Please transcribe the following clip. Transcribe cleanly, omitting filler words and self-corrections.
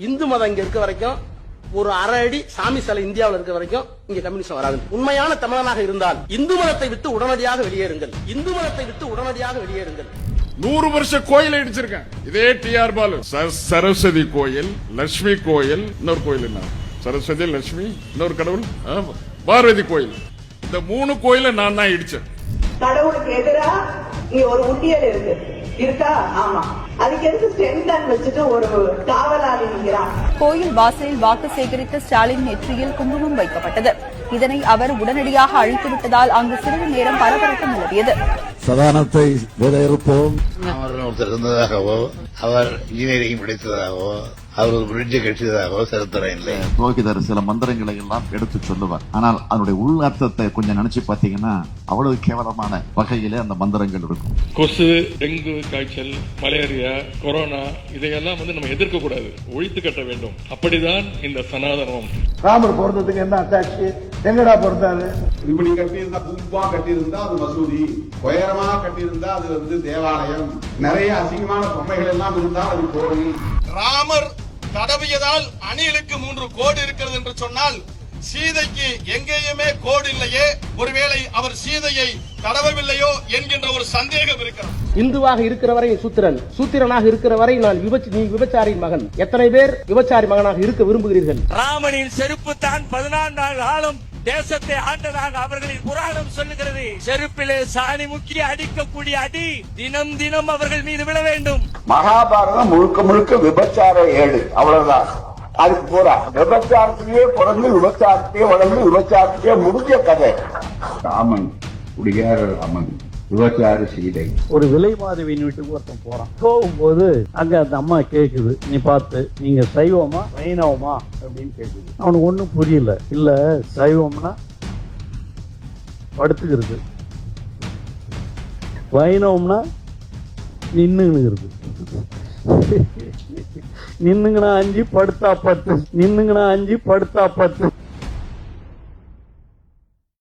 இந்து மதம் இங்க இருக்க வரைக்கும் ஒரு அரை அடி சாமி சிலை இந்தியாவில் இருக்க வரைக்கும் இங்க கம்யூனிஸ்ட் வராது. உண்மையான தமிழனாக இருந்தால் இந்து மதத்தை விட்டு உடனடியாக வெளியேறுங்கள். இந்து மதத்தை விட்டு உடனடியாக வெளியேறுங்கள். 100 வருஷ கோயில் இடிச்சிருக்கேன். இதே டிஆர் பாலு. சரஸ்வதி கோயில், லட்சுமி கோயில், இன்னொரு கோயில் என்ன? சரஸ்வதி, லட்சுமி, இன்னொரு கடவுள் பார்வதி கோயில். இந்த 3 கோயில நான் தான் இடிச்சேன். கடவுளுக்கு எதிரா இங்க ஒரு உண்டியல் இருக்கா? ஆமா. அதுக்கு எதுக்கு ஸ்டெண்ட் வச்சுட்டு ஒரு காவலாளி நிற்கிறான்? கோயில் வாசலில் வாக்கு சேகரித்த ஸ்டாலின் நெற்றியில் குங்குமம் வைக்கப்பட்டது. இதனை அவர் உடனடியாக அழித்துவிட்டதால் அங்கு சிறிது நேரம் பரபரப்பு நிலவியது. சதானத்தை விதையிருப்போம். ஒருத்தர் இருந்ததாகவோ, அவர் இன்ஜினியரிங் படித்ததாகவோ, அவர் ஒரு பிரிட்ஜ் கட்டியதாகவோ சரித்திரம் இல்லை. புரோகிதர் சில மந்திரங்களை எல்லாம் எடுத்து சொல்லுவார். ஆனால் அதனுடைய உள் அர்த்தத்தை கொஞ்சம் நினைச்சு பாத்தீங்கன்னா அவ்வளவு கேவலமான வகையிலே அந்த மந்திரங்கள் இருக்கும். கொசு, டெங்கு காய்ச்சல், மலேரியா, கொரோனா இதையெல்லாம் நம்ம எதிர்க்க கூடாது, ஒழித்து கட்ட வேண்டும். அப்படிதான் இந்த சனாதனம். ராமர் பிறந்ததுக்கு என்ன அட்டாச்சு? எங்கடா பிறந்தாரு? இப்படி கட்டியிருந்தா, பூப்பா கட்டியிருந்தா அது மசூதி, உயரமா கட்டியிருந்தா அது தேவாலயம், நிறைய அசிங்கமான பொம்மைகள் எல்லாம் இருந்தால் அது கோவில். ராமர் தடவியதால் அணிலுக்கு 3 கோடு இருக்கிறது என்று சொன்னால் சீதைக்கு எங்கேயுமே கோடு இல்லையே, ஒருவேளை அவர் சீதையை தடவவில்லையோ என்கின்ற ஒரு சந்தேகம் இருக்கிறது. இந்துவாக இருக்கிற வரை சூத்திரன், சூத்திரனாக இருக்கிற வரை நான் நீ விபச்சாரியின் மகன். எத்தனை பேர் விபச்சாரி மகனாக இருக்க விரும்புகிறீர்கள்? ராமனின் செருப்பு தான் 14 காலம் தேசத்தை ஆண்டதாக அவர்களின் புராணம் சொல்லுகிறது. செருப்பிலே சாணி முக்கிய அடிக்கக்கூடிய அடி தினம் தினம் அவர்கள் மீது விழ வேண்டும். மகாபாரதம் முழுக்க முழுக்க விபச்சார ஏடு, அவ்வளவுதான். அதுக்கு போறா விபச்சாரத்திலேயே பிறந்து விபச்சாரத்தையே வளர்ந்து விபச்சாரத்தையே முடிஞ்ச கதை. ராமன் குடியார ராமன், விபச்சார சீதை. ஒரு விலை மாதவியின் வீட்டுக்கு ஒருத்தன் போறான். போகும்போது அங்க அந்த அம்மா கேக்குது, நீ பார்த்து நீங்க சைவமா வைணவமா அப்படின்னு கேக்குது. அவனுக்கு ஒண்ணும் புரியல. இல்ல சைவம்னா படுத்துக்கிறது, வைணவம்னா நின்னுங்கிறது. நின்னுங்கனா 5 படுத்தா 10, நின்னுங்கனா 5 படுத்தா 10.